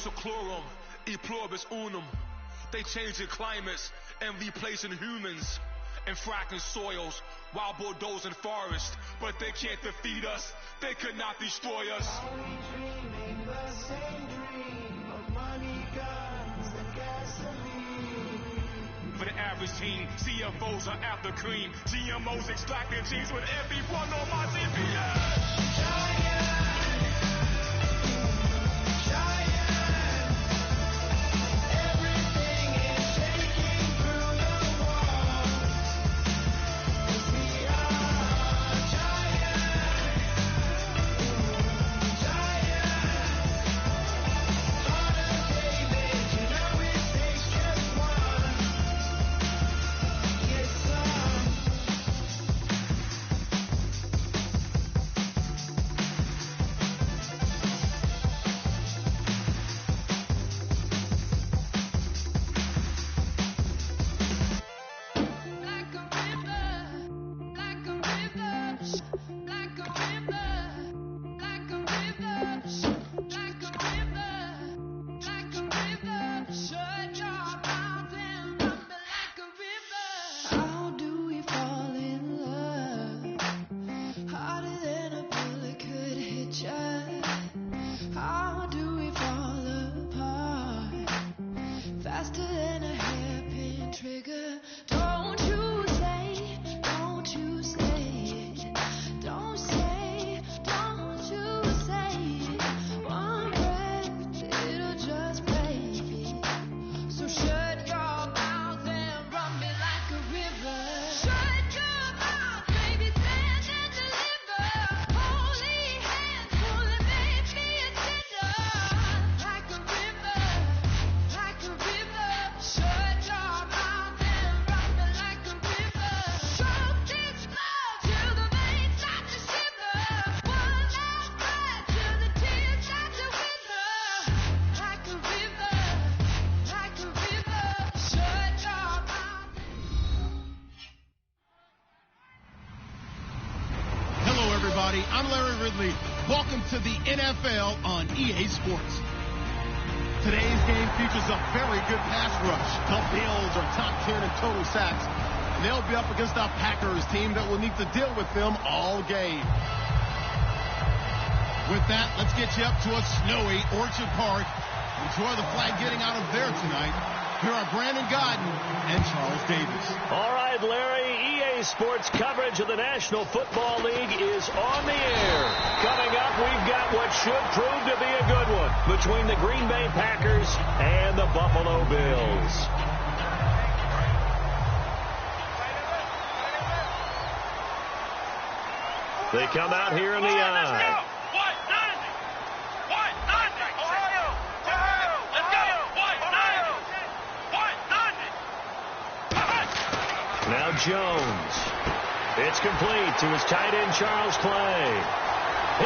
seclorum, e pluribus unum. They changing climates and replacing humans and fracking soils while bulldozing forests. But they can't defeat us. They could not destroy us. Are we dreaming the same dream of money, guns, and gasoline? For the average team, CFOs are after cream. GMOs extracting genes with everyone on my CPS. Giant. I'm Larry Ridley. Welcome to the NFL on EA Sports. Today's game features a very good pass rush. The Bills are top 10 in total sacks. They'll be up against a Packers team that will need to deal with them all game. With that, let's get you up to a snowy Orchard Park. Enjoy the flag getting out of there tonight. Here are Brandon Godden and Charles Davis. All right, Larry, EA Sports coverage of the National Football League is on the air. Coming up, we've got what should prove to be a good one between the Green Bay Packers and the Buffalo Bills. They come out here in the eye. Now Jones. It's complete to his tight end, Charles Clay.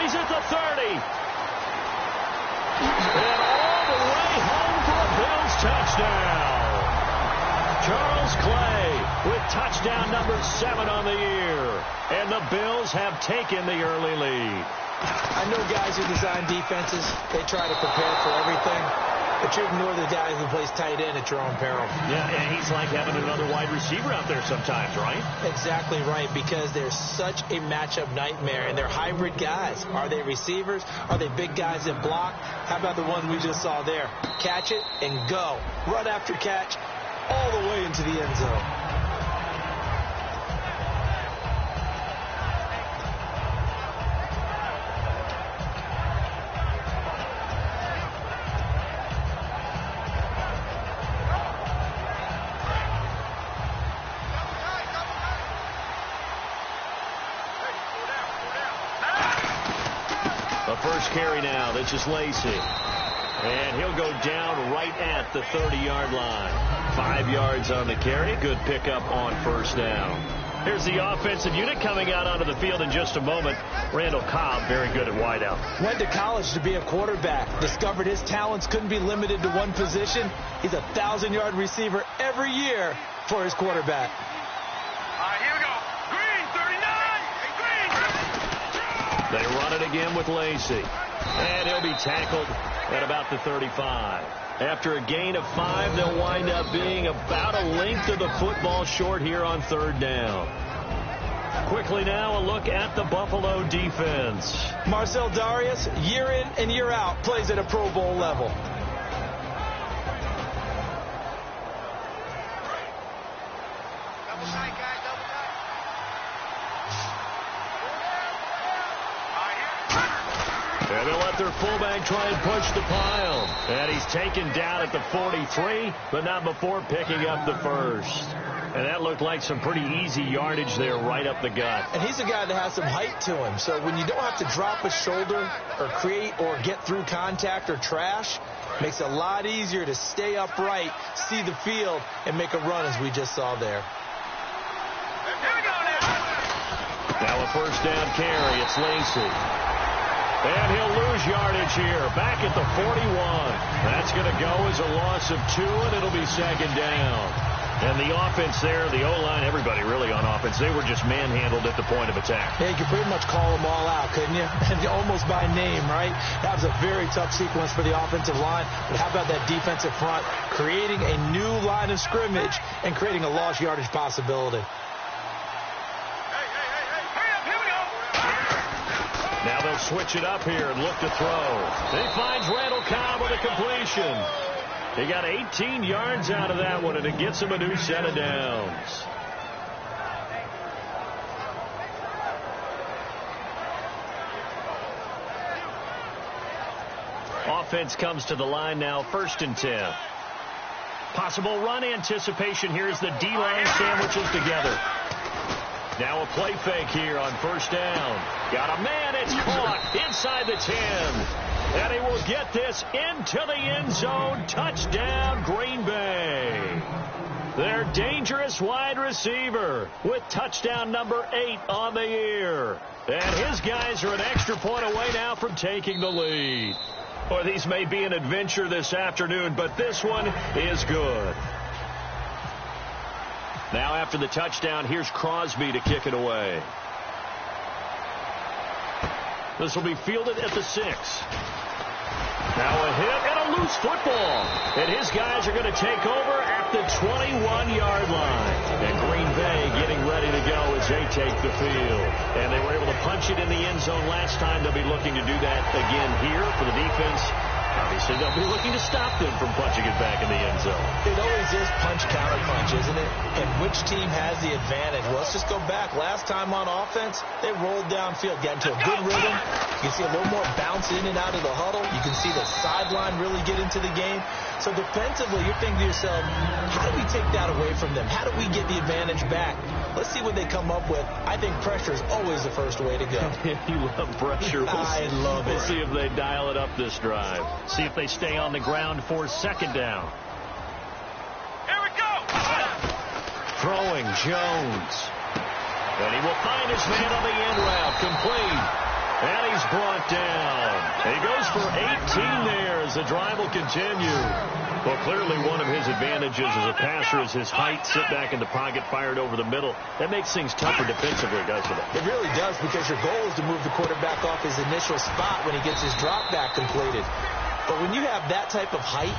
He's at the 30. And all the way home for a Bills touchdown. Charles Clay with touchdown number 7 on the year. And the Bills have taken the early lead. I know guys who design defenses, they try to prepare for everything. But you ignore the guy who plays tight end at your own peril. Yeah, and he's like having another wide receiver out there sometimes, right? Exactly right, because they're such a matchup nightmare, and they're hybrid guys. Are they receivers? Are they big guys that block? How about the one we just saw there? Catch it and go. Run after catch all the way into the end zone. First carry now. This is Lacey. And he'll go down right at the 30-yard line. 5 yards on the carry. Good pickup on first down. Here's the offensive unit coming out onto the field in just a moment. Randall Cobb, very good at wideout. Went to college to be a quarterback. Discovered his talents couldn't be limited to one position. He's a 1,000-yard receiver every year for his quarterback. Here we go. Green, 39. Green. They run it again with Lacey. And he'll be tackled at about the 35. After a gain of 5, they'll wind up being about a length of the football short here on 3rd down. Quickly now, a look at the Buffalo defense. Marcel Darius, year in and year out, plays at a Pro Bowl level. And they'll let their fullback try and push the pile. And he's taken down at the 43, but not before picking up the first. And that looked like some pretty easy yardage there right up the gut. And he's a guy that has some height to him. So when you don't have to drop a shoulder or create or get through contact or trash, makes it a lot easier to stay upright, see the field, and make a run as we just saw there. Now a first down carry. It's Lacey. And he'll lose yardage here. Back at the 41. That's going to go as a loss of 2, and it'll be 2nd down. And the offense there, the O-line, everybody really on offense, they were just manhandled at the point of attack. Yeah, you could pretty much call them all out, couldn't you? Almost by name, right? That was a very tough sequence for the offensive line. But how about that defensive front creating a new line of scrimmage and creating a lost yardage possibility? Now they'll switch it up here and look to throw. He finds Randall Cobb with a completion. He got 18 yards out of that one, and it gets him a new set of downs. Offense comes to the line now, 1st and 10. Possible run anticipation here as the D-line sandwiches together. Now a play fake here on 1st down. Got a man, it's caught inside the 10. And he will get this into the end zone. Touchdown, Green Bay. Their dangerous wide receiver with touchdown number 8 on the year. And his guys are an extra point away now from taking the lead. Or these may be an adventure this afternoon, but this one is good. Now after the touchdown, here's Crosby to kick it away. This will be fielded at the 6. Now a hit and a loose football. And his guys are going to take over at the 21-yard line. And Green Bay getting ready to go as they take the field. And they were able to punch it in the end zone last time. They'll be looking to do that again here for the defense. Obviously, they'll be looking to stop them from punching it back in the end zone. It always is punch-counter-punch, isn't it? And which team has the advantage? Well, let's just go back. Last time on offense, they rolled downfield, got into a good rhythm. You can see a little more bounce in and out of the huddle. You can see the sideline really get into the game. So defensively, you're thinking to yourself, how do we take that away from them? How do we get the advantage back? Let's see what they come up with. I think pressure is always the first way to go. You love pressure. I love it. We'll see if they dial it up this drive. See if they stay on the ground for 2nd down. Here we go. Throwing Jones. And he will find his man on the end route. Complete. And he's brought down. He goes for 18 there as the drive will continue. Well, clearly one of his advantages as a passer is his height. Sit back in the pocket, fired over the middle. That makes things tougher defensively, doesn't it? It really does, because your goal is to move the quarterback off his initial spot when he gets his drop back completed. But when you have that type of height,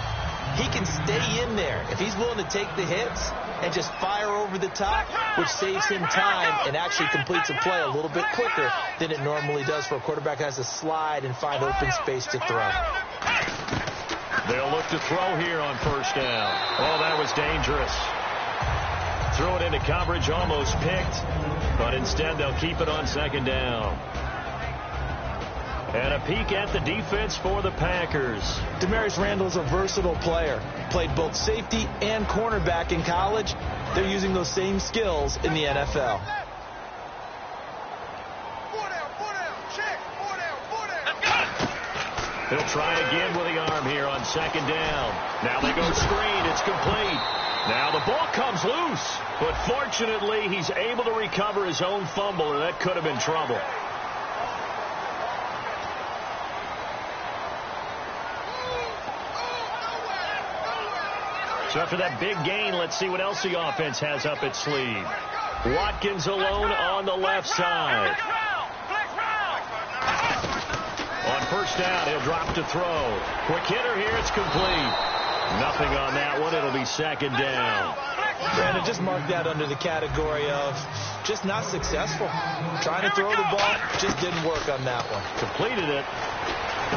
he can stay in there. If he's willing to take the hits and just fire over the top, which saves him time and actually completes a play a little bit quicker than it normally does for a quarterback who has to slide and find open space to throw. They'll look to throw here on 1st down. Oh, that was dangerous. Threw it into coverage, almost picked. But instead, they'll keep it on 2nd down. And a peek at the defense for the Packers. Demarius Randall is a versatile player. Played both safety and cornerback in college. They're using those same skills in the NFL. He'll try again with the arm here on 2nd down. Now they go screen. It's complete. Now the ball comes loose. But fortunately, he's able to recover his own fumble, or that could have been trouble. So after that big gain, let's see what else the offense has up its sleeve. Watkins alone on the left side. On first down. He'll drop to throw. Quick hitter here. It's complete. Nothing on that one. It'll be second down. Brandon, just mark that under the category of just not successful. Trying to throw the ball, just didn't work on that one. Completed it.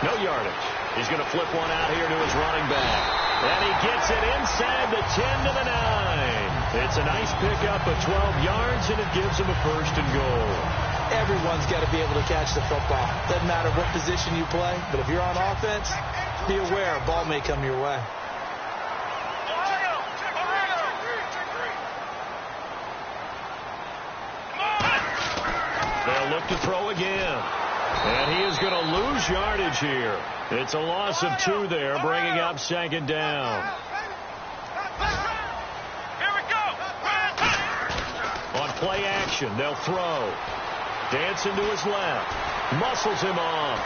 No yardage. He's going to flip one out here to his running back. And he gets it inside the 10 to the 9. It's a nice pickup of 12 yards, and it gives him a first and goal. Everyone's got to be able to catch the football. Doesn't matter what position you play, but if you're on offense, be aware a ball may come your way. They'll look to throw again. And he is going to lose yardage here. It's a loss of 2 there, bringing up second down. Here we go. On play action, they'll throw. Dancing to his left. Muscles him off.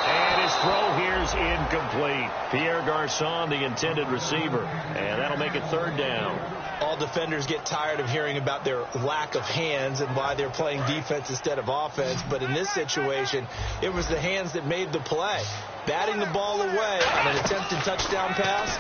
And his throw here's incomplete. Pierre Garçon, the intended receiver. And that'll make it third down. All defenders get tired of hearing about their lack of hands and why they're playing defense instead of offense. But in this situation, it was the hands that made the play. Batting the ball away on an attempted touchdown pass.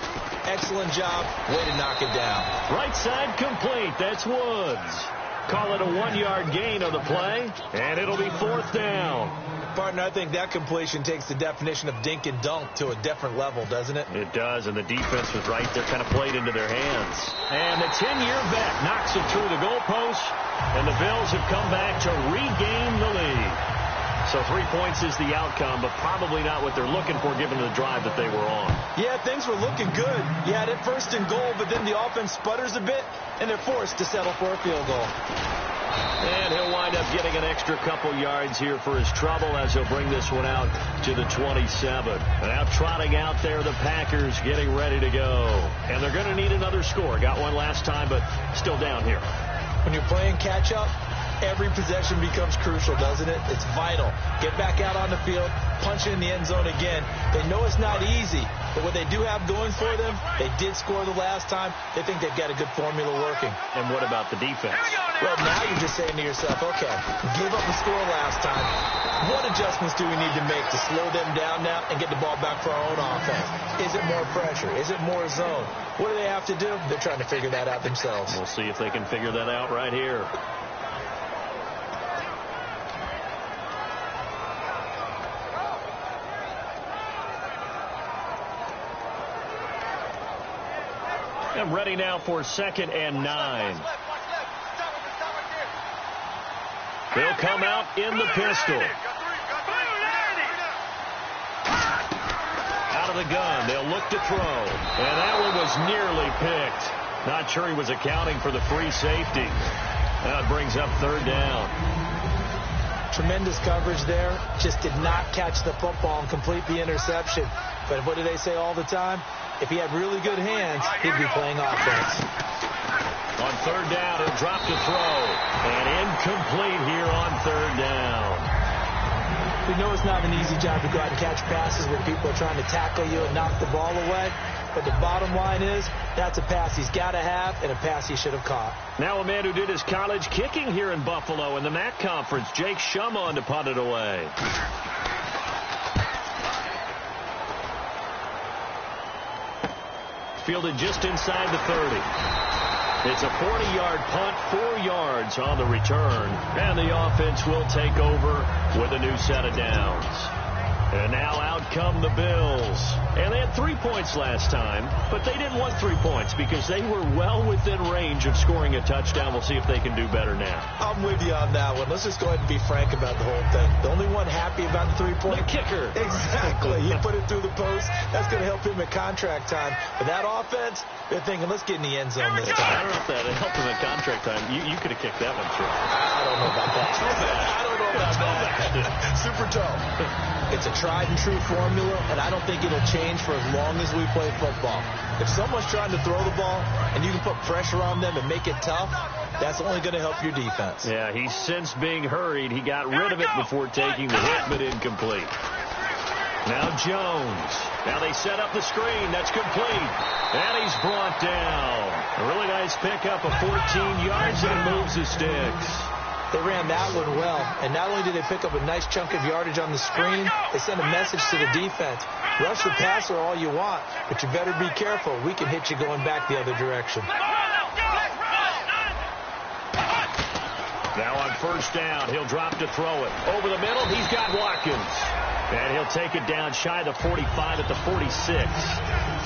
Excellent job. Way to knock it down. Right side complete. That's Woods. Call it a 1-yard gain on the play. And it'll be fourth down. Partner, I think that completion takes the definition of dink and dunk to a different level, doesn't it? It does, and the defense was right there, kind of played into their hands. And the 10-year vet knocks it through the goalpost, and the Bills have come back to regain the lead. So 3 points is the outcome, but probably not what they're looking for given the drive that they were on. Yeah, things were looking good. You had it first and goal, but then the offense sputters a bit, and they're forced to settle for a field goal. And he'll wind up getting an extra couple yards here for his trouble as he'll bring this one out to the 27. Now trotting out there, the Packers getting ready to go. And they're going to need another score. Got one last time, but still down here. When you're playing catch-up, every possession becomes crucial, doesn't it? It's vital. Get back out on the field, punch in the end zone again. They know it's not easy, but what they do have going for them, they did score the last time. They think they've got a good formula working. And what about the defense? Well, now you're just saying to yourself, okay, gave up the score last time. What adjustments do we need to make to slow them down now and get the ball back for our own offense? Is it more pressure? Is it more zone? What do they have to do? They're trying to figure that out themselves. We'll see if they can figure that out right here. And ready now for 2nd and 9. They'll come out in the pistol. Out of the gun. They'll look to throw. And that one was nearly picked. Not sure he was accounting for the free safety. That brings up third down. Tremendous coverage there. Just did not catch the football and complete the interception. But what do they say all the time? If he had really good hands, he'd be playing offense. On third down, he'll drop to throw. And incomplete here on third down. We know it's not an easy job to go out and catch passes when people are trying to tackle you and knock the ball away. But the bottom line is, that's a pass he's got to have and a pass he should have caught. Now a man who did his college kicking here in Buffalo in the MAC conference, Jake Shum, on to punt it away. Fielded just inside the 30. It's a 40-yard punt, 4 yards on the return. And the offense will take over with a new set of downs. And now out come the Bills. And they had 3 points last time, but they didn't want 3 points because they were well within range of scoring a touchdown. We'll see if they can do better now. I'm with you on that one. Let's just go ahead and be frank about the whole thing. The only one happy about the 3-point. The kicker. Exactly. You put it through the post. That's going to help him at contract time. But that offense, they're thinking, let's get in the end zone this time. I don't know if that helped him at contract time. You could have kicked that one through. I don't know about that. I don't know about that. Super tough. It's a tried and true formula, and I don't think it'll change for as long as we play football. If someone's trying to throw the ball and you can put pressure on them and make it tough, that's only going to help your defense. Yeah, he's since being hurried. He got rid of it before taking the hit, but incomplete. Now Jones. Now they set up the screen. That's complete. And he's brought down. A really nice pickup of 14 yards, and it moves the sticks. They ran that one well, and not only did they pick up a nice chunk of yardage on the screen, they sent a message to the defense. Rush the passer all you want, but you better be careful. We can hit you going back the other direction. Now on first down, he'll drop to throw it. Over the middle, he's got Watkins. And he'll take it down shy of the 45 at the 46.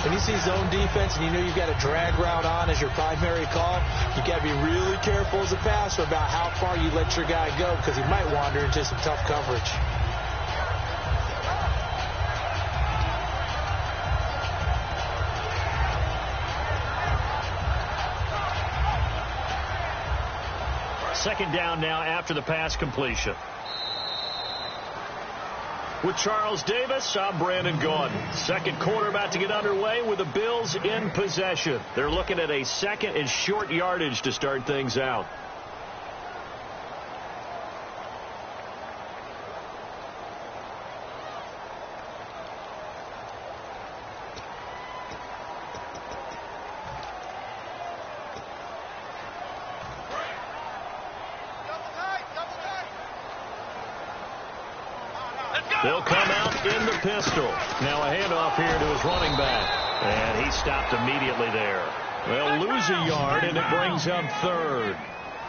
When you see zone defense and you know you've got a drag route on as your primary call, you got to be really careful as a passer about how far you let your guy go because he might wander into some tough coverage. Second down now after the pass completion. With Charles Davis, I'm Brandon Gordon. Second quarter about to get underway with the Bills in possession. They're looking at a second and short yardage to start things out. They'll come out in the pistol. Now a handoff here to his running back. And he stopped immediately there. They'll lose a yard, and it brings up third.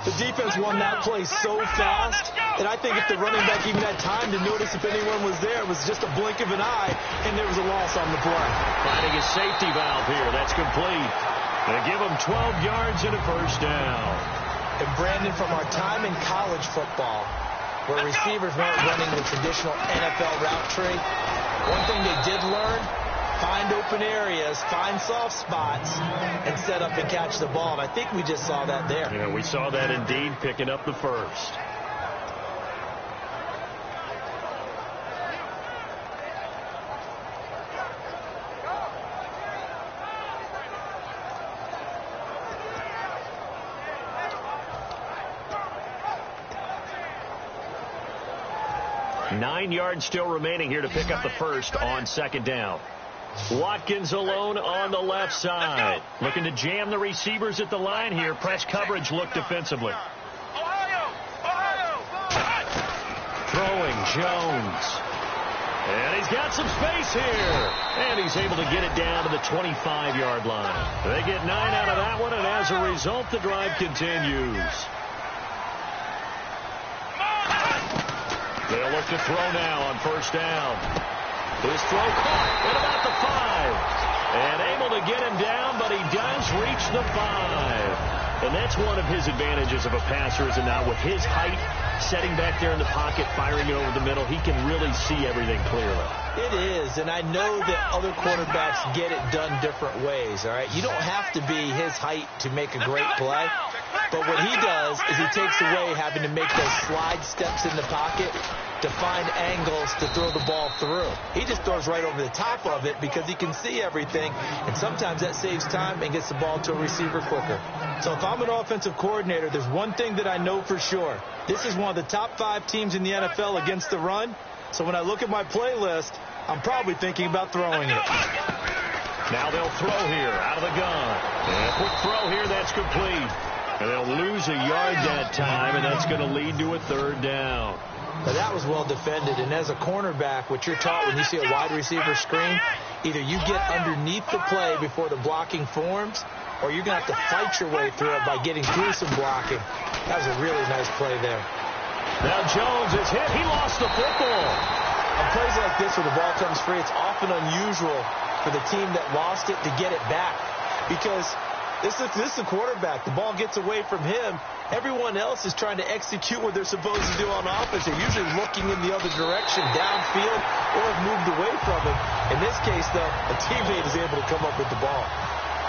The defense won that play so fast, and I think if the running back even had time to notice if anyone was there, it was just a blink of an eye, and there was a loss on the play. Finding a safety valve here. That's complete. They give him 12 yards and a first down. And Brandon, from our time in college football, where receivers weren't running the traditional NFL route tree, one thing they did learn, find open areas, find soft spots, and set up and catch the ball. And I think we just saw that there. Yeah, we saw that indeed, picking up the first. Nine yards still remaining here to pick up the first on second down. Watkins alone on the left side. Looking to jam the receivers at the line here. Press coverage look defensively. Throwing Jones. And he's got some space here. And he's able to get it down to the 25-yard line. They get 9 out of that one, and as a result, the drive continues. They'll look to throw now on first down. His throw caught at about the 5. And able to get him down, but he does reach the 5. And that's one of his advantages of a passer, is now with his height, setting back there in the pocket, firing it over the middle, he can really see everything clearly. It is, and I know that other quarterbacks get it done different ways, all right? You don't have to be his height to make a great play. But what he does is he takes away having to make those slide steps in the pocket to find angles to throw the ball through. He just throws right over the top of it because he can see everything, and sometimes that saves time and gets the ball to a receiver quicker. So if I'm an offensive coordinator, there's one thing that I know for sure. This is one of the top 5 teams in the NFL against the run. So when I look at my playlist, I'm probably thinking about throwing it. Now they'll throw here out of the gun. And a quick throw here, that's complete. And they'll lose a yard that time, and that's going to lead to a third down. But that was well defended, and as a cornerback, what you're taught when you see a wide receiver screen, either you get underneath the play before the blocking forms, or you're going to have to fight your way through it by getting through some blocking. That was a really nice play there. Now Jones is hit. He lost the football. On plays like this where the ball comes free, it's often unusual for the team that lost it to get it back, because this is the quarterback. The ball gets away from him. Everyone else is trying to execute what they're supposed to do on offense. They're usually looking in the other direction, downfield, or have moved away from it. In this case, though, a teammate is able to come up with the ball.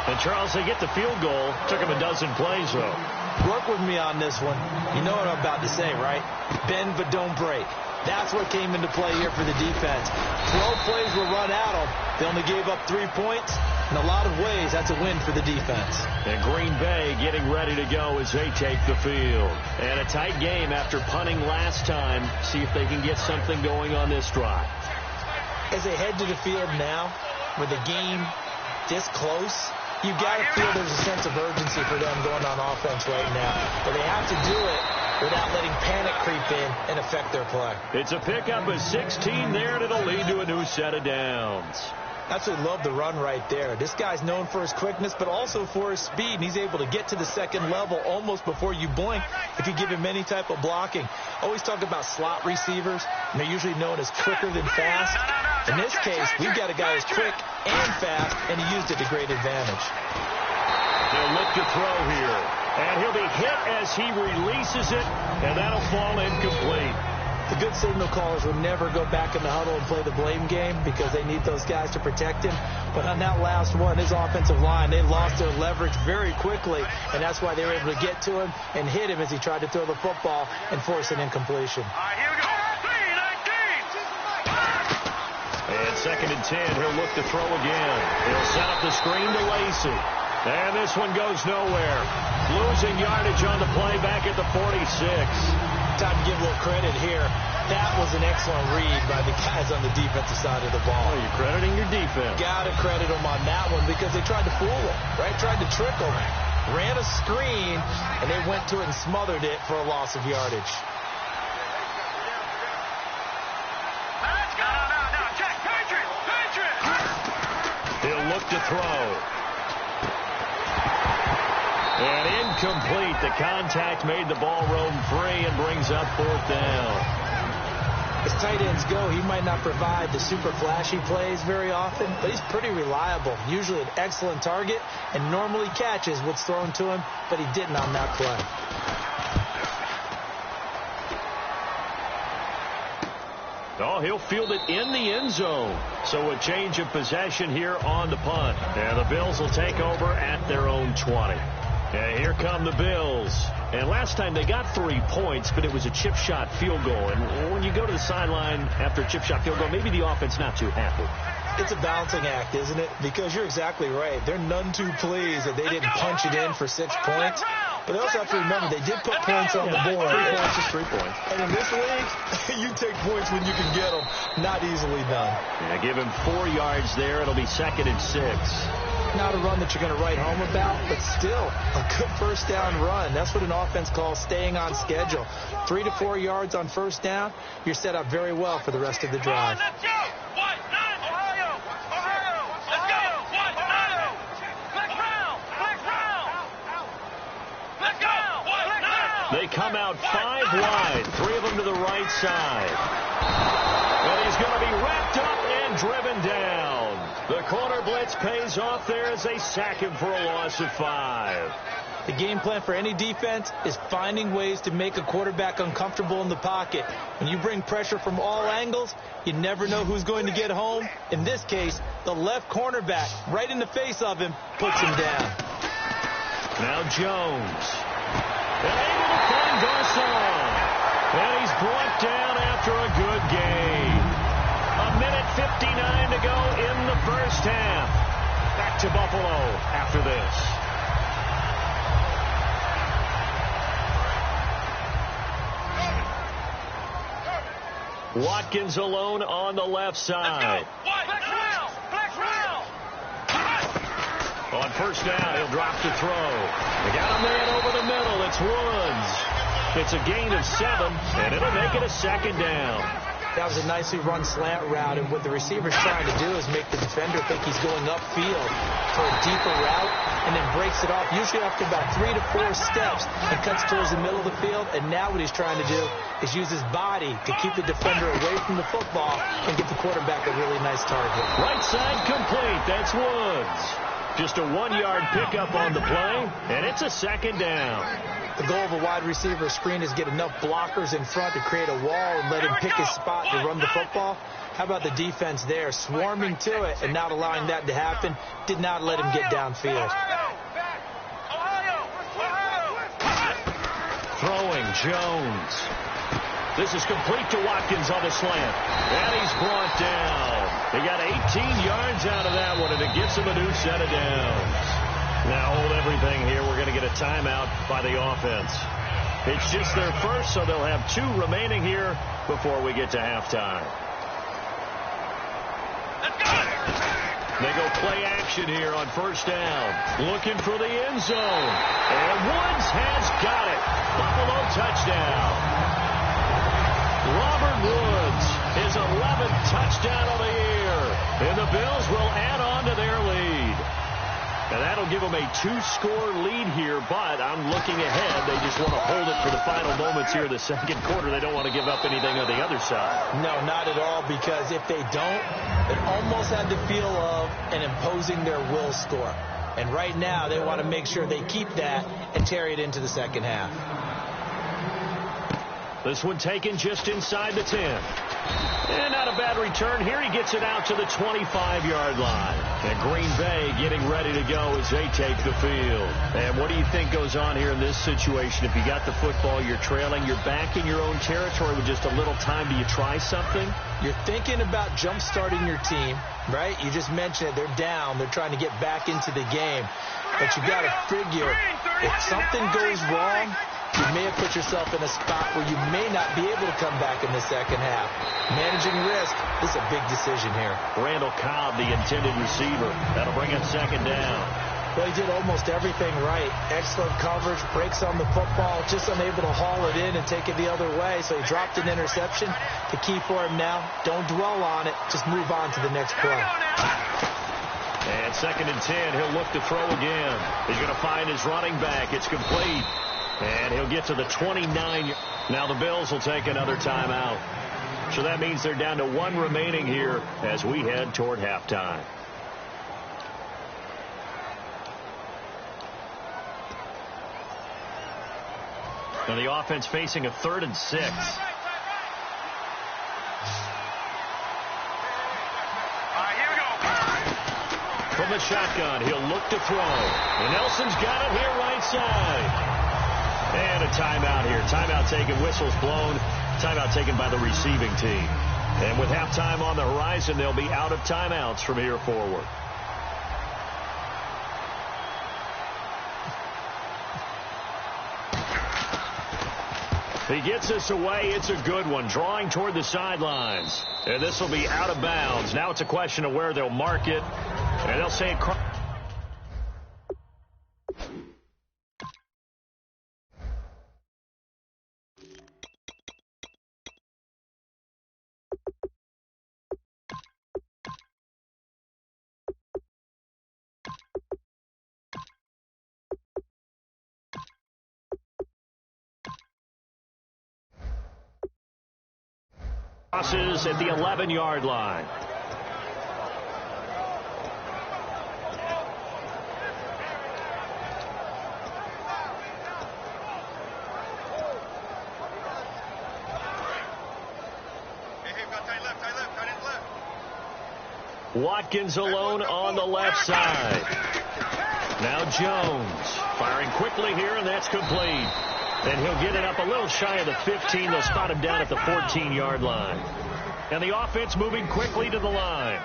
And, Charles, they get the field goal. Took him a dozen plays, though. Work with me on this one. You know what I'm about to say, right? Bend but don't break. That's what came into play here for the defense. 12 plays were run at them. They only gave up 3 points. In a lot of ways, that's a win for the defense. And Green Bay getting ready to go as they take the field. And a tight game after punting last time. See if they can get something going on this drive. As they head to the field now, with the game this close, you got to feel there's a sense of urgency for them going on offense right now. But they have to do it without letting panic creep in and affect their play. It's a pickup of 16 there, and it'll lead to a new set of downs. Absolutely love the run right there. This guy's known for his quickness, but also for his speed, and he's able to get to the second level almost before you blink if you give him any type of blocking. Always talk about slot receivers, and they're usually known as quicker than fast. In this case, we've got a guy who's quick and fast, and he used it to great advantage. They'll look to throw here, and he'll be hit as he releases it, and that'll fall incomplete. The good signal callers will never go back in the huddle and play the blame game because they need those guys to protect him. But on that last one, his offensive line, they lost their leverage very quickly, and that's why they were able to get to him and hit him as he tried to throw the football and force an incompletion. All right, here we go. 3-19. And 2nd and 10, he'll look to throw again. He'll set up the screen to Lacey. And this one goes nowhere. Losing yardage on the play back at the 46. Time to give a little credit here. That was an excellent read by the guys on the defensive side of the ball. Oh, you're crediting your defense. Got to credit them on that one because they tried to fool him, right? Tried to trick him. Ran a screen, and they went to it and smothered it for a loss of yardage. Let's go. Now, check. Patriot. He'll look to throw. And incomplete. The contact made the ball roam free and brings up 4th down. As tight ends go, he might not provide the super flashy plays very often, but he's pretty reliable. Usually an excellent target and normally catches what's thrown to him, but he didn't on that play. Oh, he'll field it in the end zone. So a change of possession here on the punt. And the Bills will take over at their own 20. And here come the Bills. And last time they got 3 points, but it was a chip shot field goal. And when you go to the sideline after a chip shot field goal, maybe the offense not too happy. It's a balancing act, isn't it? Because you're exactly right. They're none too pleased that they didn't punch it in for 6 points. But they also have to remember they did put points on the board. 3 points is 3 points. And in this league, you take points when you can get them. Not easily done. Yeah, give him 4 yards there. It'll be 2nd and 6. Not a run that you're going to write home about, but still a good first down run. That's what an offense calls staying on schedule. 3 to 4 yards on first down, you're set up very well for the rest of the drive. Let's go. Ohio. Let's go. Flex round. Let's go. They come out 5 wide, 3 of them to the right side. And he's going to be wrapped up and driven down. The corner blitz pays off there as they sack him for a loss of 5. The game plan for any defense is finding ways to make a quarterback uncomfortable in the pocket. When you bring pressure from all angles, you never know who's going to get home. In this case, the left cornerback, right in the face of him, puts him down. Now Jones. And able to find Garcon. And he's brought down after a good game. A minute 59 to go in the first half. Back to Buffalo after this. Watkins alone on the left side. Flex round. On first down, he'll drop to throw. They got a man over the middle. It's Woods. It's a gain of 7, and it'll make it a 2nd down. That was a nicely run slant route, and what the receiver's trying to do is make the defender think he's going upfield for a deeper route, and then breaks it off, usually after about 3 to 4 steps, and cuts towards the middle of the field. And now what he's trying to do is use his body to keep the defender away from the football and get the quarterback a really nice target. Right side complete. That's Woods. Just a 1-yard pickup on the play, and it's a 2nd down. The goal of a wide receiver screen is get enough blockers in front to create a wall and let him pick his spot to run the football. How about the defense there, swarming to it and not allowing that to happen? Did not let him get downfield. Throwing Jones. This is complete to Watkins on the slant. And he's brought down. He got 18 yards out of that one, and it gives him a new set of downs. Now hold everything here. We're going to get a timeout by the offense. It's just their first, so they'll have 2 remaining here before we get to halftime. Let's go. They go play action here on first down. Looking for the end zone. And Woods has got it. Buffalo touchdown. Robert Woods, his 11th touchdown of the year. And the Bills will add on to their lead. And that'll give them a 2-score lead here, but I'm looking ahead. They just want to hold it for the final moments here in the second quarter. They don't want to give up anything on the other side. No, not at all, because if they don't, it almost had the feel of an imposing their will score. And right now, they want to make sure they keep that and carry it into the second half. This one taken just inside the 10. And not a bad return here. He gets it out to the 25-yard line. And Green Bay getting ready to go as they take the field. And what do you think goes on here in this situation? If you got the football, you're trailing, you're back in your own territory with just a little time. Do you try something? You're thinking about jump-starting your team, right? You just mentioned it. They're down. They're trying to get back into the game. But you got to figure, if something goes wrong, you may have put yourself in a spot where you may not be able to come back in the second half. Managing risk is a big decision here. Randall Cobb, the intended receiver. That'll bring up second down. Well, he did almost everything right. Excellent coverage, breaks on the football, just unable to haul it in and take it the other way. So he dropped an interception. The key for him now, don't dwell on it. Just move on to the next play. And second and 10, he'll look to throw again. He's going to find his running back. It's complete. And he'll get to the 29. Now the Bills will take another timeout. So that means they're down to 1 remaining here as we head toward halftime. Now the offense facing a 3rd and 6. From the shotgun, he'll look to throw. And Nelson's got it here right side. And a timeout here. Timeout taken, whistles blown. Timeout taken by the receiving team. And with halftime on the horizon, they'll be out of timeouts from here forward. He gets this away. It's a good one. Drawing toward the sidelines. And this will be out of bounds. Now it's a question of where they'll mark it. And they'll say it. Crosses at the 11-yard line. Watkins alone on the left side. Now Jones firing quickly here, and that's complete. And he'll get it up a little shy of the 15. They'll spot him down at the 14-yard line. And the offense moving quickly to the line.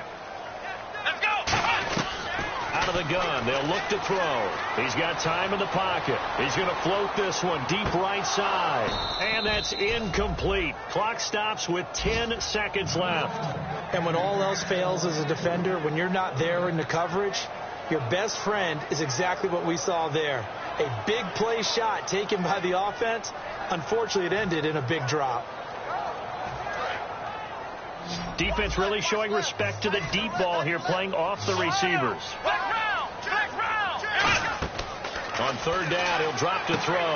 Let's go! Out of the gun. They'll look to throw. He's got time in the pocket. He's going to float this one deep right side. And that's incomplete. Clock stops with 10 seconds left. And when all else fails as a defender, when you're not there in the coverage, your best friend is exactly what we saw there. A big play shot taken by the offense. Unfortunately, it ended in a big drop. Defense really showing respect to the deep ball here, playing off the receivers. On 3rd down, he'll drop to throw.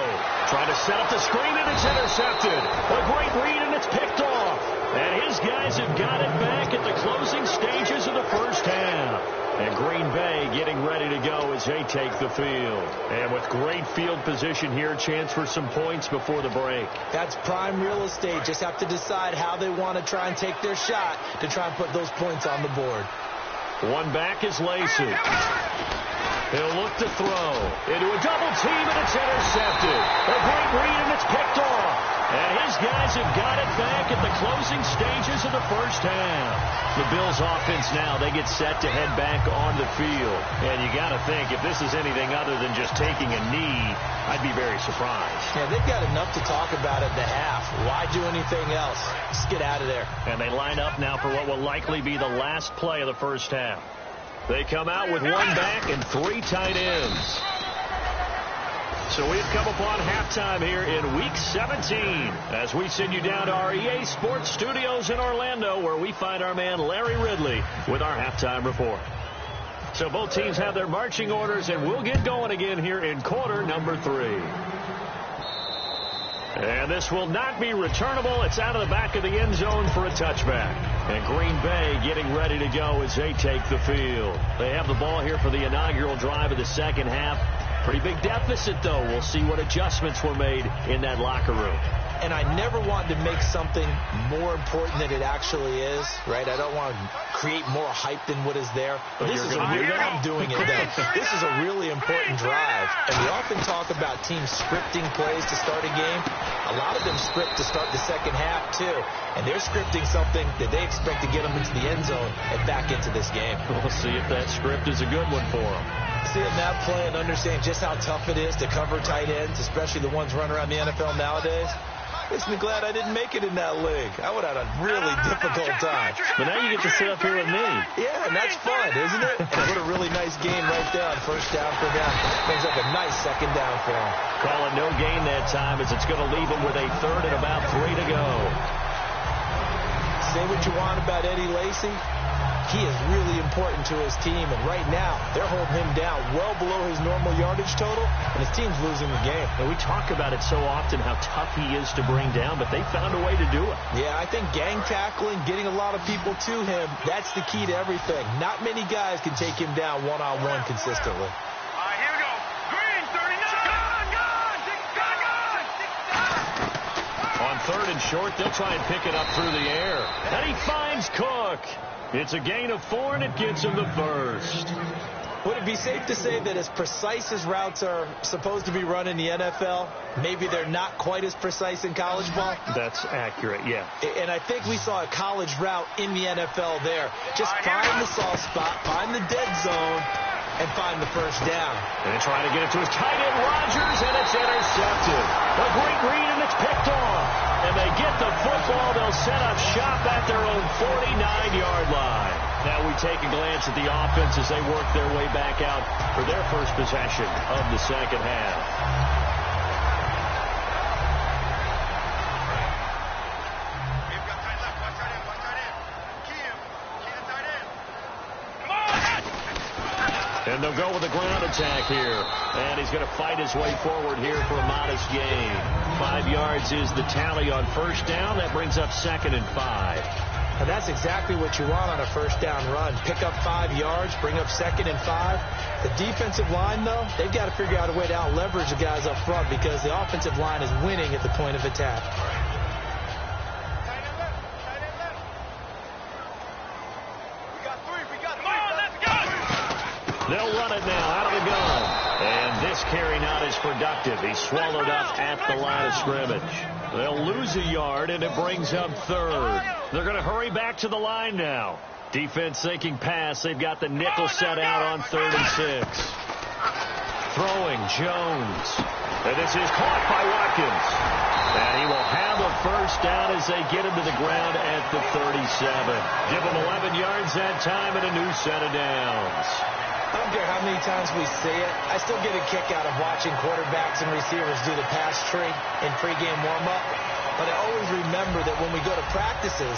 Trying to set up the screen, and it's intercepted. A great read, and it's picked off. And his guys have got it back at the closing stages of the first half. And Green Bay getting ready to go as they take the field. And with great field position here, chance for some points before the break. That's prime real estate. Just have to decide how they want to try and take their shot to try and put those points on the board. One back is Lacey. He'll look to throw into a double team, and it's intercepted. A great read, and it's picked off. And his guys have got it back at the closing stages of the first half. The Bills offense now, they get set to head back on the field. And you got to think, if this is anything other than just taking a knee, I'd be very surprised. Yeah, they've got enough to talk about at the half. Why do anything else? Just get out of there. And they line up now for what will likely be the last play of the first half. They come out with one back and 3 tight ends. So we've come upon halftime here in Week 17 as we send you down to our EA Sports Studios in Orlando, where we find our man Larry Ridley with our halftime report. So both teams have their marching orders, and we'll get going again here in quarter number 3. And this will not be returnable. It's out of the back of the end zone for a touchback. And Green Bay getting ready to go as they take the field. They have the ball here for the inaugural drive of the second half. Pretty big deficit, though. We'll see what adjustments were made in that locker room. And I never wanted to make something more important than it actually is, right? I don't want to create more hype than what is there. But this is I'm doing it then. This is a really important drive. And we often talk about teams scripting plays to start a game. A lot of them script to start the second half, too. And they're scripting something that they expect to get them into the end zone and back into this game. We'll see if that script is a good one for them. Seeing that play and understanding just how tough it is to cover tight ends, especially the ones running around the NFL nowadays, makes me glad I didn't make it in that league. I would have had a really difficult time. But now you get to sit up here with me. Yeah, and that's fun, isn't it? And what a really nice game right there on first down for them. Brings up a nice second down for them. Call it no gain that time, as it's going to leave them with a third and about 3 to go. Say what you want about Eddie Lacy. He is really important to his team, and right now they're holding him down well below his normal yardage total, and his team's losing the game. And we talk about it so often, how tough he is to bring down, but they found a way to do it. Yeah, I think gang tackling, getting a lot of people to him, that's the key to everything. Not many guys can take him down one-on-one consistently. All right, here we go. Green, 39. On third and short, they'll try and pick it up through the air. And he finds Cook. It's a gain of 4, and it gets him the first. Would it be safe to say that as precise as routes are supposed to be run in the NFL, maybe they're not quite as precise in college ball? That's accurate, yeah. And I think we saw a college route in the NFL there. Just find the soft spot, find the dead zone, and find the first down. And they try to get it to his tight end, Rodgers, and it's intercepted. A great read, and it's picked off. And they get the football. They'll set up shop at their own 49-yard line. Now we take a glance at the offense as they work their way back out for their first possession of the second half. And they'll go with a ground attack here. And he's going to fight his way forward here for a modest gain. 5 yards is the tally on first down. That brings up 2nd and 5. And that's exactly what you want on a first down run. Pick up 5 yards, bring up 2nd and 5. The defensive line, though, they've got to figure out a way to out-leverage the guys up front because the offensive line is winning at the point of attack. They'll run it now out of the gun. And this carry not as productive. He's swallowed up at the line of scrimmage. They'll lose a yard, and it brings up 3rd. They're going to hurry back to the line now. Defense thinking pass. They've got the nickel set out on 3rd and 6. Throwing Jones. And this is caught by Watkins. And he will have a first down as they get him to the ground at the 37. Give him 11 yards that time and a new set of downs. I don't care how many times we see it. I still get a kick out of watching quarterbacks and receivers do the pass tree in pregame warm-up. But I always remember that when we go to practices,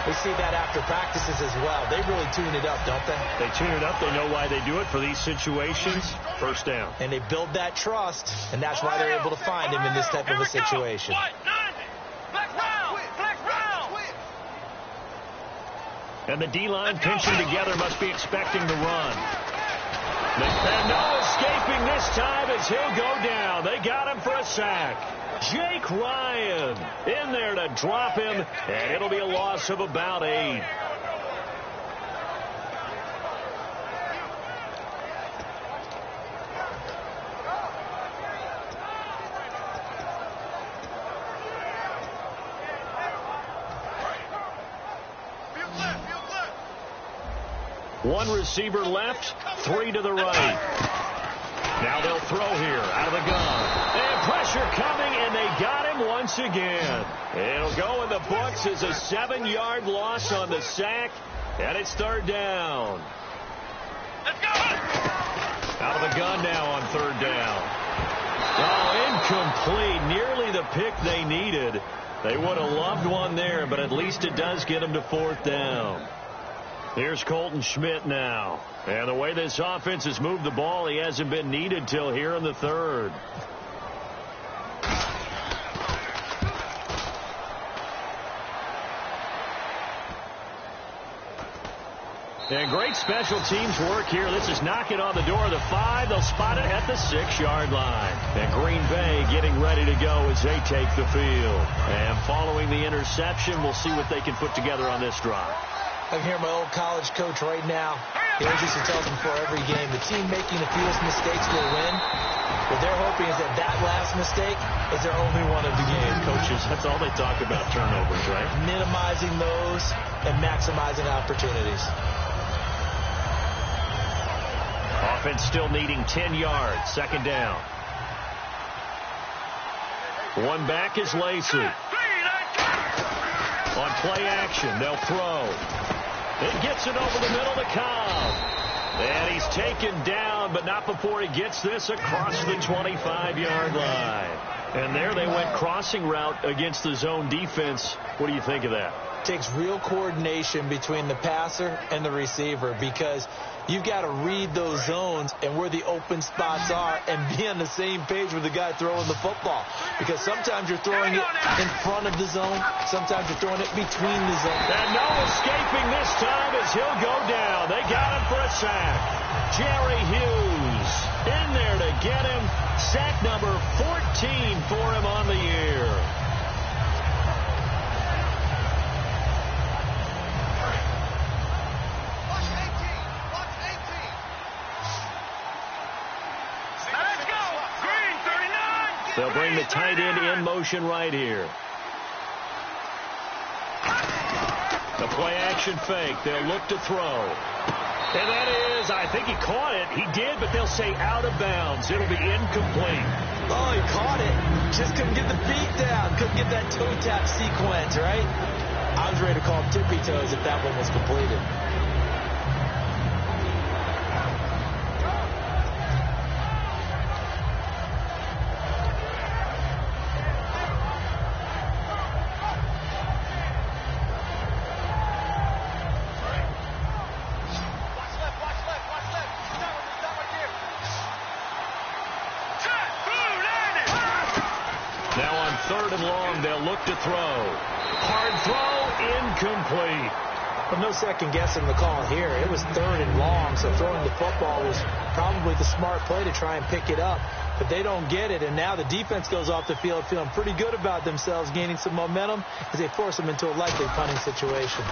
we see that after practices as well. They really tune it up, don't they? They tune it up. They know why they do it for these situations. First down. And they build that trust, and that's why they're able to find him in this type of a situation. And the D-line pinching together must be expecting the run. And no escaping this time as he'll go down. They got him for a sack. Jake Ryan in there to drop him, and it'll be a loss of about 8. One receiver left, 3 to the right. Now they'll throw here out of the gun. And pressure coming, and they got him once again. It'll go in the books as a 7-yard loss on the sack, and it's 3rd down. Let's go. Out of the gun now on third down. Oh, incomplete. Nearly the pick they needed. They would have loved one there, but at least it does get them to fourth down. Here's Colton Schmidt now. And the way this offense has moved the ball, he hasn't been needed till here in the third. And great special teams work here. This is knocking on the door of the 5. They'll spot it at the 6-yard line. And Green Bay getting ready to go as they take the field. And following the interception, we'll see what they can put together on this drive. I can hear my old college coach right now. He always used to tell them before every game, the team making the fewest mistakes will win. What they're hoping is that that last mistake is their only one of the game. Coaches, that's all they talk about, turnovers, right? Minimizing those and maximizing opportunities. Offense still needing 10 yards. Second down. One back is Lacey. On play action, they'll throw. It gets it over the middle to Cobb. And he's taken down, but not before he gets this across the 25-yard line. And there they went crossing route against the zone defense. What do you think of that? It takes real coordination between the passer and the receiver, because you've got to read those zones and where the open spots are and be on the same page with the guy throwing the football. Because sometimes you're throwing it in front of the zone. Sometimes you're throwing it between the zone. And no escaping this time as he'll go down. They got him for a sack. Jerry Hughes in there to get him. Sack number 14 for him on the year. They'll bring the tight end in motion right here. The play action fake. They'll look to throw. And that is, I think he caught it. He did, but they'll say out of bounds. It'll be incomplete. Oh, he caught it. Just couldn't get the feet down. Couldn't get that toe tap sequence, right? I was ready to call him tippy toes if that one was completed. To throw. Hard throw, incomplete. Well, no second guessing the call here. It was 3rd and long, so throwing the football was probably the smart play to try and pick it up. But they don't get it, and now the defense goes off the field feeling pretty good about themselves, gaining some momentum as they force them into a likely punting situation.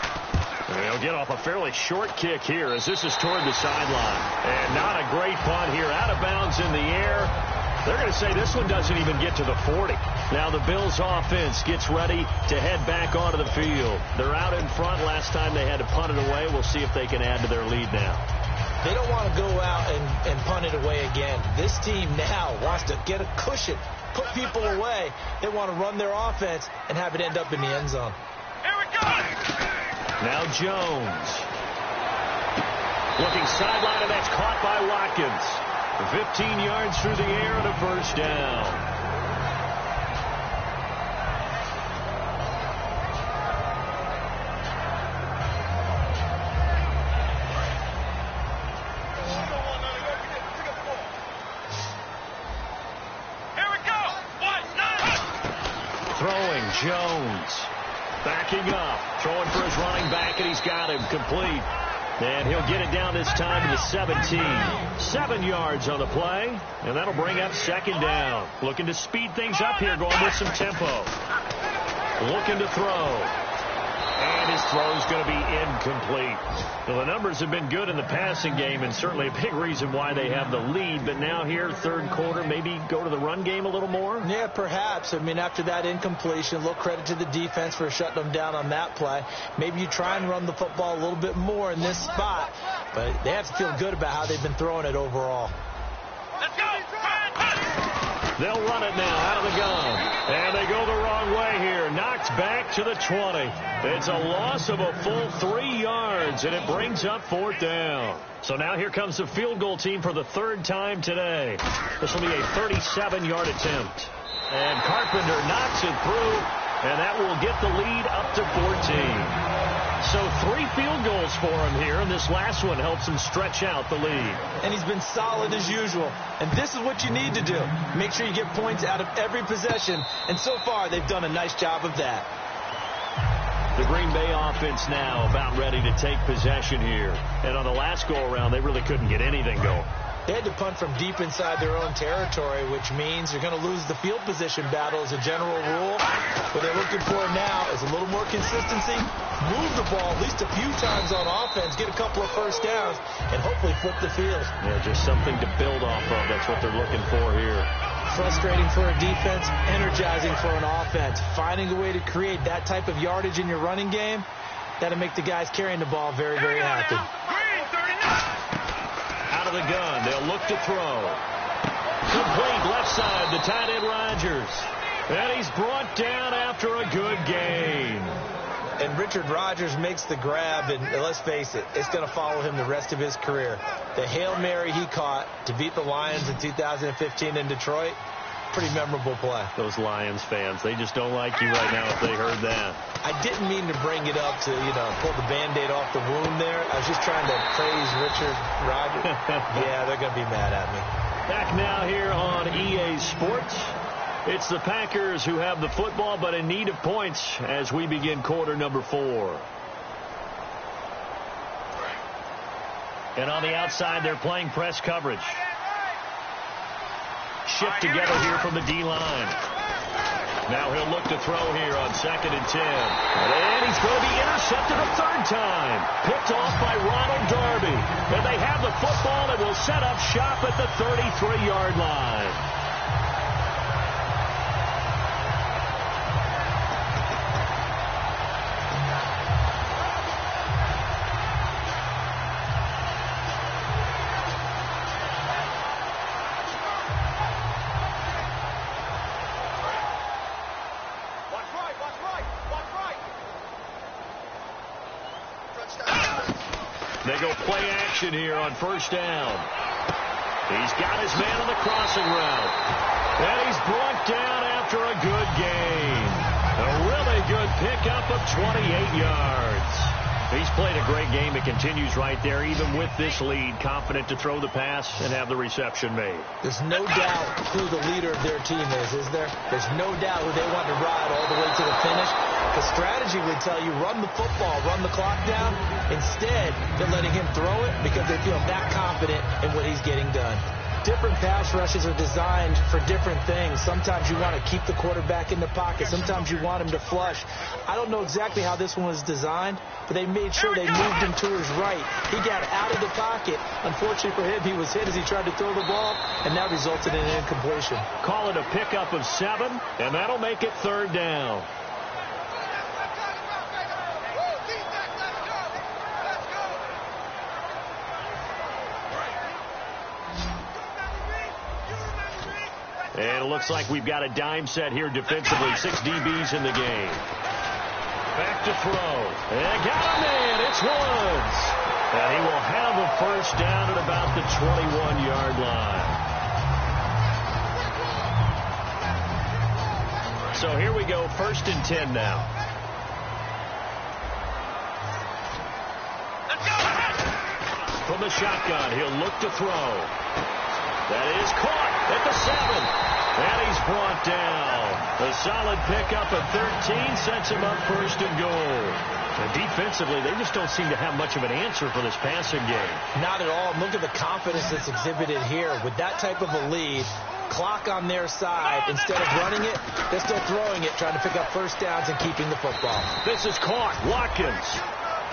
They'll get off a fairly short kick here as this is toward the sideline. And not a great punt here. Out of bounds in the air. They're going to say this one doesn't even get to the 40. Now the Bills offense gets ready to head back onto the field. They're out in front. Last time they had to punt it away. We'll see if they can add to their lead now. They don't want to go out and punt it away again. This team now wants to get a cushion, put people away. They want to run their offense and have it end up in the end zone. Here we go. Now Jones. Looking sideline, and that's caught by Watkins. 15 yards through the air and a first down. Here we go. Throwing, Jones. Backing up. Throwing for his running back, and he's got him complete. And he'll get it down this time to the 17. 7 yards on the play, and that'll bring up second down. Looking to speed things up here, going with some tempo. Looking to throw. And his throw's going to be incomplete. Well, the numbers have been good in the passing game, and certainly a big reason why they have the lead. But now here, third quarter, maybe go to the run game a little more? Yeah, perhaps. I mean, after that incompletion, a little credit to the defense for shutting them down on that play. Maybe you try and run the football a little bit more in this spot. But they have to feel good about how they've been throwing it overall. Let's go. They'll run it now out of the gun. And they go the wrong way here. Knocked back to the 20. It's a loss of a full 3 yards. yards, and it brings up 4th down. So now here comes the field goal team for the 3rd time today. This will be a 37-yard attempt. And Carpenter knocks it through, and that will get the lead up to 14. So 3 field goals for him here, and this last one helps him stretch out the lead. And he's been solid as usual. And this is what you need to do. Make sure you get points out of every possession. And so far, they've done a nice job of that. The Green Bay offense now about ready to take possession here. And on the last go-around, they really couldn't get anything going. They had to punt from deep inside their own territory, which means you're going to lose the field position battle as a general rule. What they're looking for now is a little more consistency, move the ball at least a few times on offense, get a couple of first downs, and hopefully flip the field. Yeah, just something to build off of. That's what they're looking for here. Frustrating for a defense, energizing for an offense. Finding a way to create that type of yardage in your running game, that'll make the guys carrying the ball very, very happy. Out of the gun, they'll look to throw. Complete left side to tight end Rodgers. And he's brought down after a good gain. And Richard Rodgers makes the grab, and let's face it, it's going to follow him the rest of his career. The Hail Mary he caught to beat the Lions in 2015 in Detroit, pretty memorable play. Those Lions fans, they just don't like you right now if they heard that. I didn't mean to bring it up to, pull the Band-Aid off the wound there. I was just trying to praise Richard Rodgers. Yeah, they're going to be mad at me. Back now here on EA Sports. It's the Packers who have the football, but in need of points as we begin quarter number 4. And on the outside, they're playing press coverage. Shift together here from the D-line. Now he'll look to throw here on 2nd and 10. And he's going to be intercepted a 3rd time. Picked off by Ronald Darby. And they have the football and will set up shop at the 33-yard line. They go play action here on 1st down. He's got his man on the crossing route. And he's brought down after a good gain. A really good pickup of 28 yards. He's played a great game. It continues right there, even with this lead. Confident to throw the pass and have the reception made. There's no doubt who the leader of their team is there? There's no doubt who they want to ride all the way to the finish. The strategy would tell you run the football, run the clock down. Instead, they're letting him throw it because they feel that confident in what he's getting done. Different pass rushes are designed for different things. Sometimes you want to keep the quarterback in the pocket. Sometimes you want him to flush. I don't know exactly how this one was designed, but they made sure they moved him to his right. He got out of the pocket. Unfortunately for him, he was hit as he tried to throw the ball, and that resulted in an incompletion. Call it a pickup of 7, and that'll make it 3rd down. And it looks like we've got a dime set here defensively. 6 DBs in the game. Back to throw. And got a man. It's Woods. And he will have a 1st down at about the 21-yard line. So here we go. 1st and 10 now. From the shotgun, he'll look to throw. That is caught at the 7. And he's brought down. A solid pickup of 13 sets him up 1st and goal. And defensively, they just don't seem to have much of an answer for this passing game. Not at all. Look at the confidence that's exhibited here. With that type of a lead, clock on their side, instead of running it, they're still throwing it, trying to pick up 1st downs and keeping the football. This is caught. Watkins.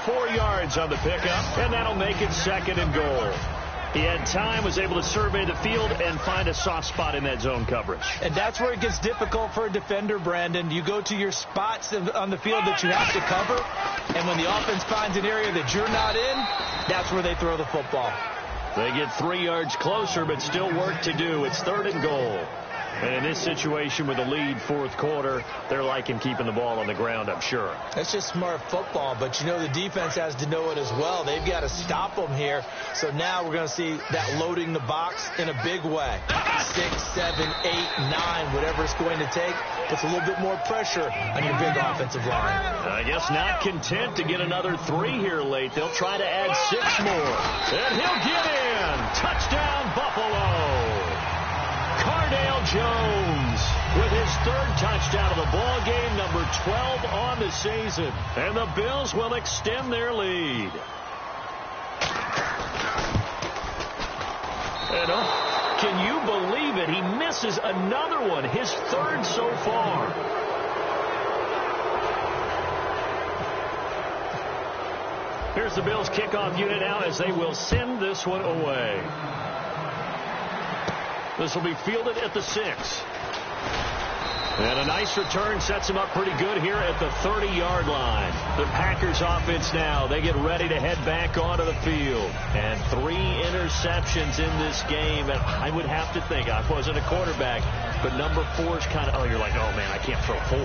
4 yards on the pickup, and that'll make it 2nd and goal. He had time, was able to survey the field and find a soft spot in that zone coverage. And that's where it gets difficult for a defender, Brandon. You go to your spots on the field that you have to cover, and when the offense finds an area that you're not in, that's where they throw the football. They get 3 yards closer, but still work to do. It's 3rd and goal. And in this situation with the lead, fourth quarter, they're liking keeping the ball on the ground, I'm sure. That's just smart football, but you know the defense has to know it as well. They've got to stop them here. So now we're going to see that loading the box in a big way. 6, 7, 8, 9, whatever it's going to take, puts a little bit more pressure on your big offensive line. I guess not content to get another 3 here late. They'll try to add 6 more. And he'll get in. Touchdown, Buffalo. Cardale Jones with his 3rd touchdown of the ball game, number 12 on the season. And the Bills will extend their lead. And can you believe it? He misses another one, his 3rd so far. Here's the Bills kickoff unit now as they will send this one away. This will be fielded at the 6. And a nice return sets him up pretty good here at the 30-yard line. The Packers offense now, they get ready to head back onto the field. And 3 interceptions in this game. And I would have to think, I wasn't a quarterback, but number 4 is kind of, you're like, oh, man, I can't throw 4.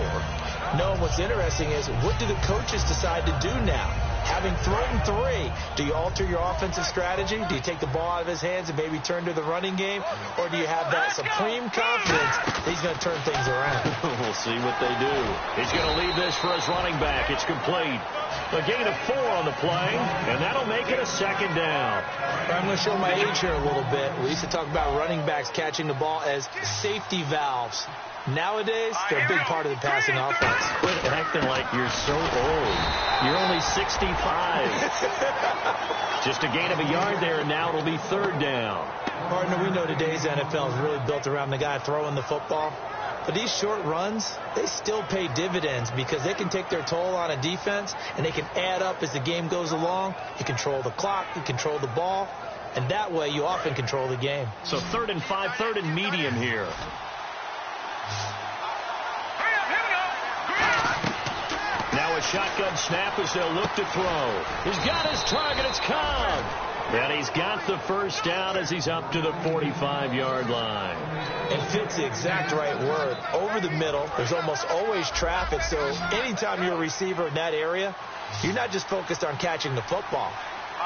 No, and what's interesting is, what do the coaches decide to do now? Having thrown 3, do you alter your offensive strategy? Do you take the ball out of his hands and maybe turn to the running game? Or do you have that supreme confidence that he's going to turn things around? We'll see what they do. He's going to leave this for his running back. It's complete. A gain of 4 on the play, and that'll make it a 2nd down. I'm going to show my age here a little bit. We used to talk about running backs catching the ball as safety valves. Nowadays, they're a big part of the passing offense. Quit acting like you're so old. You're only 65. Just a gain of a yard there, and now it'll be 3rd down. Partner, we know today's NFL is really built around the guy throwing the football. But these short runs, they still pay dividends because they can take their toll on a defense, and they can add up as the game goes along. You control the clock, you control the ball, and that way you often control the game. So 3rd and 5, 3rd and medium here. Now a shotgun snap as they'll look to throw. He's got his target. It's Cobb. And he's got the 1st down as he's up to the 45-yard line. And fits the exact right word. Over the middle, there's almost always traffic. So anytime you're a receiver in that area, you're not just focused on catching the football.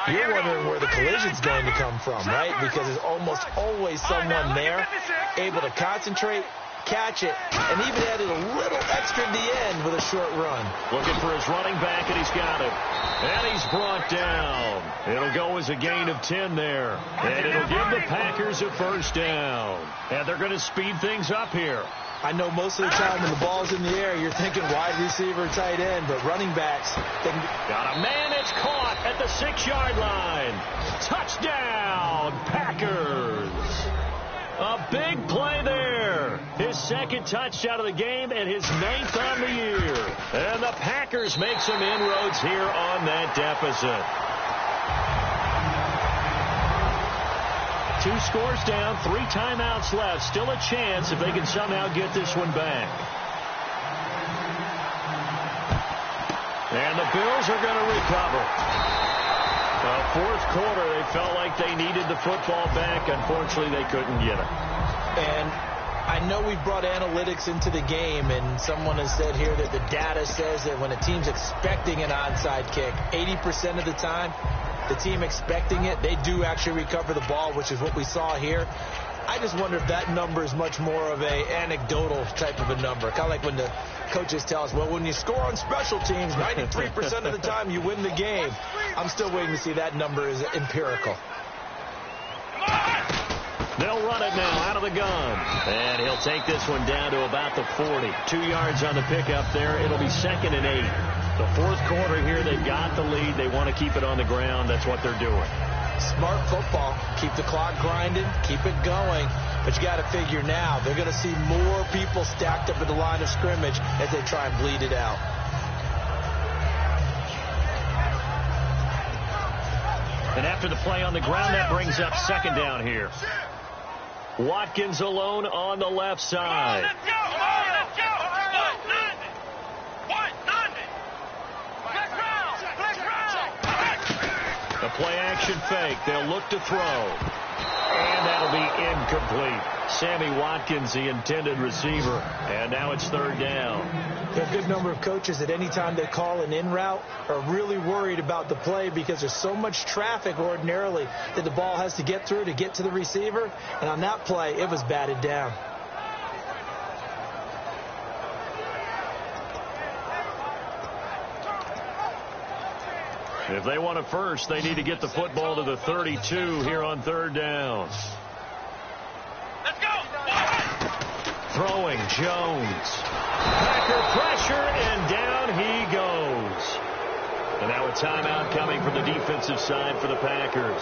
You're wondering where the collision's going to come from, right? Because there's almost always someone there able to concentrate, catch it, and even added a little extra at the end with a short run. Looking for his running back, and he's got it. And he's brought down. It'll go as a gain of 10 there. And it'll give the Packers a 1st down. And they're going to speed things up here. I know most of the time when the ball's in the air, you're thinking wide receiver, tight end, but running backs, they can... Got a man, it's caught at the 6-yard line. Touchdown, Packers. A big play there. His 2nd touchdown of the game and his 9th on the year. And the Packers make some inroads here on that deficit. 2 scores down, 3 timeouts left. Still a chance if they can somehow get this one back. And the Bills are going to recover. Fourth quarter, they felt like they needed the football back. Unfortunately, they couldn't get it. And I know we've brought analytics into the game, and someone has said here that the data says that when a team's expecting an onside kick, 80% of the time, the team expecting it, they do actually recover the ball, which is what we saw here. I just wonder if that number is much more of a anecdotal type of a number. Kind of like when the coaches tell us, well, when you score on special teams, 93% of the time you win the game. I'm still waiting to see that number is empirical. They'll run it now out of the gun. And he'll take this one down to about the 40. 2 yards on the pickup there. It'll be 2nd and 8. The fourth quarter here, they've got the lead. They want to keep it on the ground. That's what they're doing. Smart football. Keep the clock grinding. Keep it going. But you got to figure now, they're going to see more people stacked up at the line of scrimmage as they try and bleed it out. And after the play on the ground, that brings up 2nd down here. Watkins alone on the left side. Let's go! Let's go! The play action fake. They'll look to throw. And that'll be incomplete. Sammy Watkins, the intended receiver. And now it's third down. There are a good number of coaches at any time they call an in route are really worried about the play because there's so much traffic ordinarily that the ball has to get through to get to the receiver. And on that play, it was batted down. If they want a first, they need to get the football to the 32 here on third down. Let's go. Throwing Jones. Packer pressure, and down he goes. And now a timeout coming from the defensive side for the Packers.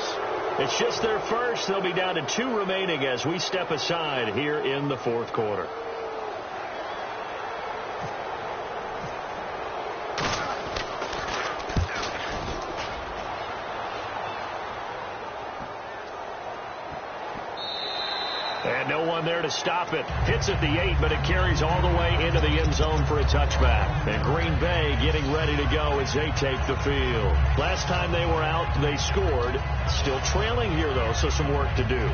It's just their first. They'll be down to 2 remaining as we step aside here in the fourth quarter. And no one there to stop it. Hits at the 8, but it carries all the way into the end zone for a touchback. And Green Bay getting ready to go as they take the field. Last time they were out, they scored. Still trailing here, though, so some work to do.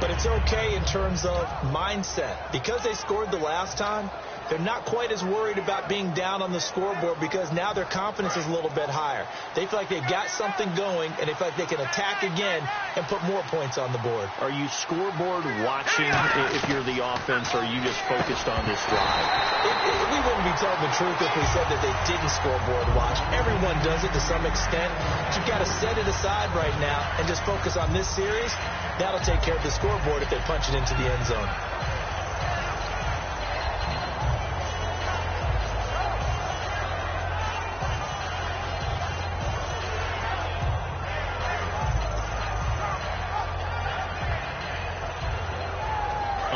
But it's okay in terms of mindset. Because they scored the last time, they're not quite as worried about being down on the scoreboard because now their confidence is a little bit higher. They feel like they've got something going, and they feel like they can attack again and put more points on the board. Are you scoreboard watching if you're the offense, or are you just focused on this drive? We wouldn't be telling the truth if we said that they didn't scoreboard watch. Everyone does it to some extent. But you've got to set it aside right now and just focus on this series. That'll take care of the scoreboard if they punch it into the end zone.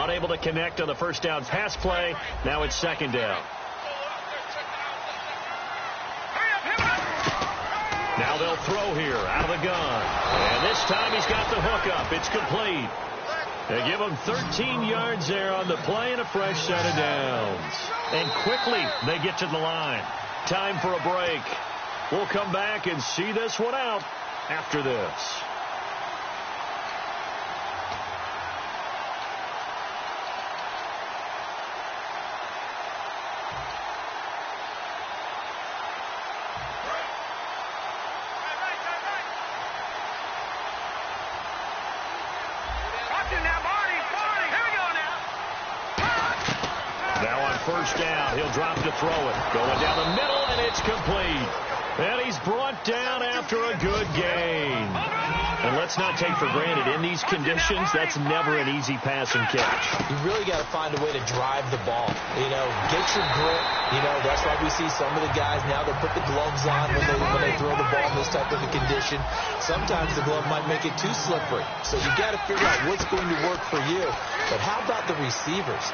Unable to connect on the first down pass play. Now it's second down. Now they'll throw here out of the gun. And this time he's got the hook up. It's complete. They give him 13 yards there on the play and a fresh set of downs. And quickly they get to the line. Time for a break. We'll come back and see this one out after this. First down, he'll drop to throw it. Going down the middle, and it's complete. And he's brought down after a good gain. And let's not take for granted, in these conditions, that's never an easy pass and catch. You really got to find a way to drive the ball. You know, get your grip. You know, that's why we see some of the guys now, they put the gloves on when they throw the ball in this type of a condition. Sometimes the glove might make it too slippery. So you got to figure out what's going to work for you. But how about the receivers?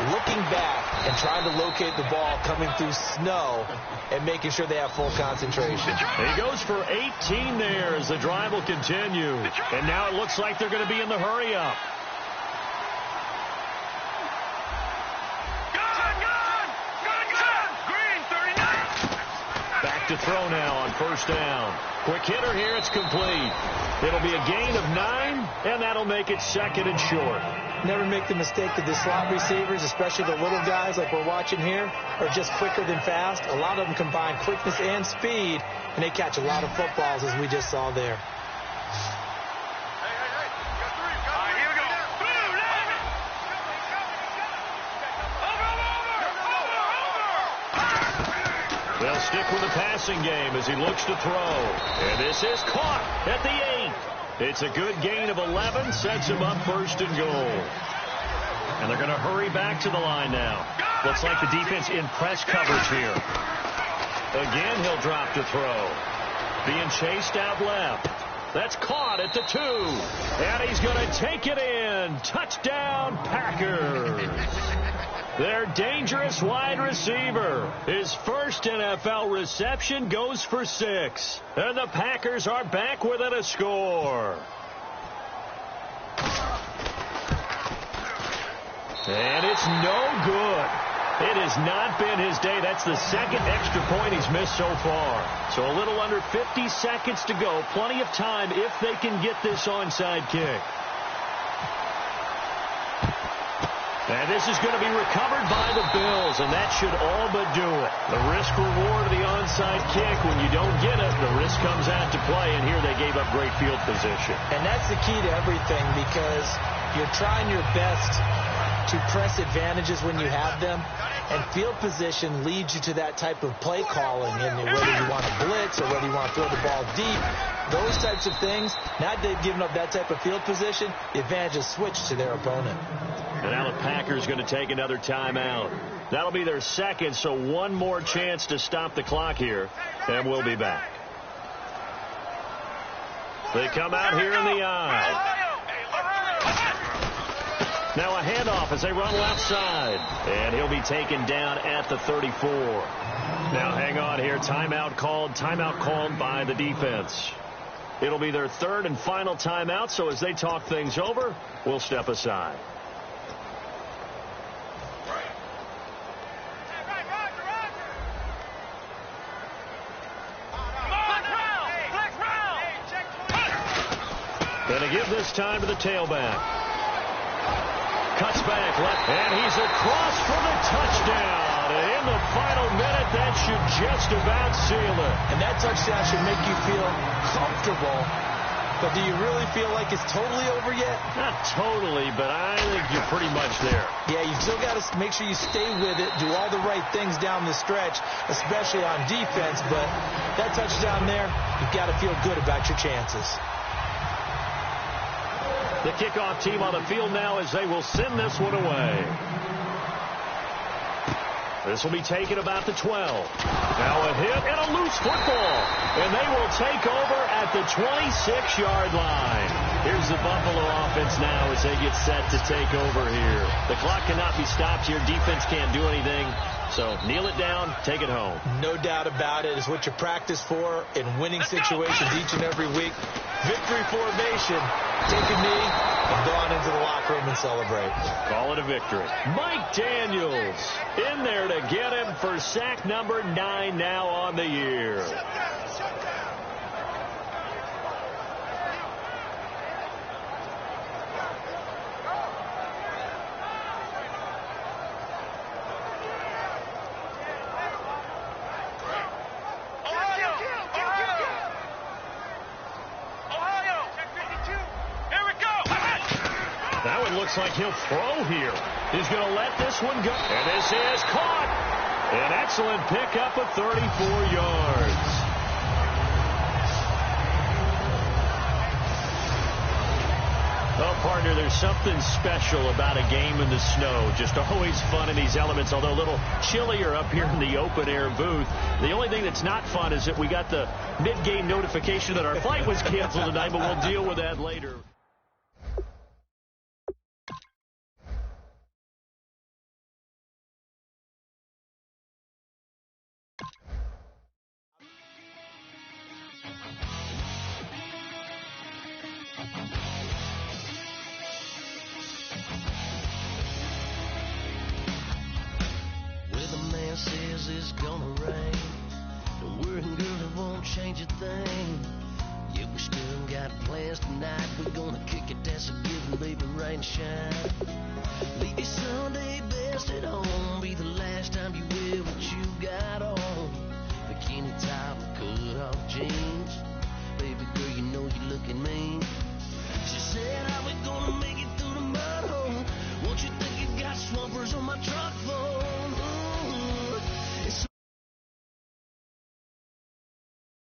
Looking back and trying to locate the ball coming through snow and making sure they have full concentration. He goes for 18 there as the drive will continue. And now it looks like they're going to be in the hurry-up. Back to throw now on first down. Quick hitter here, it's complete. It'll be a gain of 9, and that'll make it second and short. Never make the mistake that the slot receivers, especially the little guys like we're watching here, are just quicker than fast. A lot of them combine quickness and speed, and they catch a lot of footballs, as we just saw there. They'll stick with the passing game as he looks to throw. And this is caught at the 8. It's a good gain of 11, sets him up first and goal. And they're going to hurry back to the line now. Looks like the defense in press coverage here. Again, he'll drop to throw. Being chased out left. That's caught at the 2. And he's going to take it in. Touchdown, Packers. Their dangerous wide receiver. His first NFL reception goes for 6. And the Packers are back within a score. And it's no good. It has not been his day. That's the second extra point he's missed so far. So a little under 50 seconds to go. Plenty of time if they can get this onside kick. And this is going to be recovered by the Bills, and that should all but do it. The risk-reward of the onside kick, when you don't get it, the risk comes out to play, and here they gave up great field position. And that's the key to everything, because you're trying your best to press advantages when you have them, and field position leads you to that type of play calling, and whether you want to blitz or whether you want to throw the ball deep, those types of things. Now they've given up that type of field position, the advantage is switched to their opponent. And now the Packers going to take another timeout. That'll be their second, so one more chance to stop the clock here, and we'll be back. They come out here in the eye. Now a handoff as they run left side. And he'll be taken down at the 34. Now hang on here. Timeout called by the defense. It'll be their third and final timeout, so as they talk things over, we'll step aside. Gonna give this time to the tailback. Cuts back left, and he's across for the touchdown. And in the final minute, that should just about seal it. And that touchdown should make you feel comfortable. But do you really feel like it's totally over yet? Not totally, but I think you're pretty much there. Yeah, you still got to make sure you stay with it, do all the right things down the stretch, especially on defense. But that touchdown there, you've got to feel good about your chances. The kickoff team on the field now as they will send this one away. This will be taken about the 12. Now a hit and a loose football. And they will take over at the 26-yard line. Here's the Buffalo offense now as they get set to take over here. The clock cannot be stopped here. Defense can't do anything. So kneel it down, take it home. No doubt about it. It's what you practice for in winning situations each and every week. Victory formation. Take a knee and go on into the locker room and celebrate. Call it a victory. Mike Daniels in there to get him for sack number 9 now on the year. Looks like he'll throw here. He's going to let this one go. And this is caught. An excellent pickup of 34 yards. Oh, partner, there's something special about a game in the snow. Just always fun in these elements, although a little chillier up here in the open-air booth. The only thing that's not fun is that we got the mid-game notification that our flight was canceled tonight, but we'll deal with that later. Says it's gonna rain. Don't worry, girl, it won't change a thing. Yeah, we still got plans tonight. We're gonna kick it, that's a given, baby, rain and shine. Leave your Sunday best at home. Be the last time you wear what you got on. Bikini top, cut off jeans.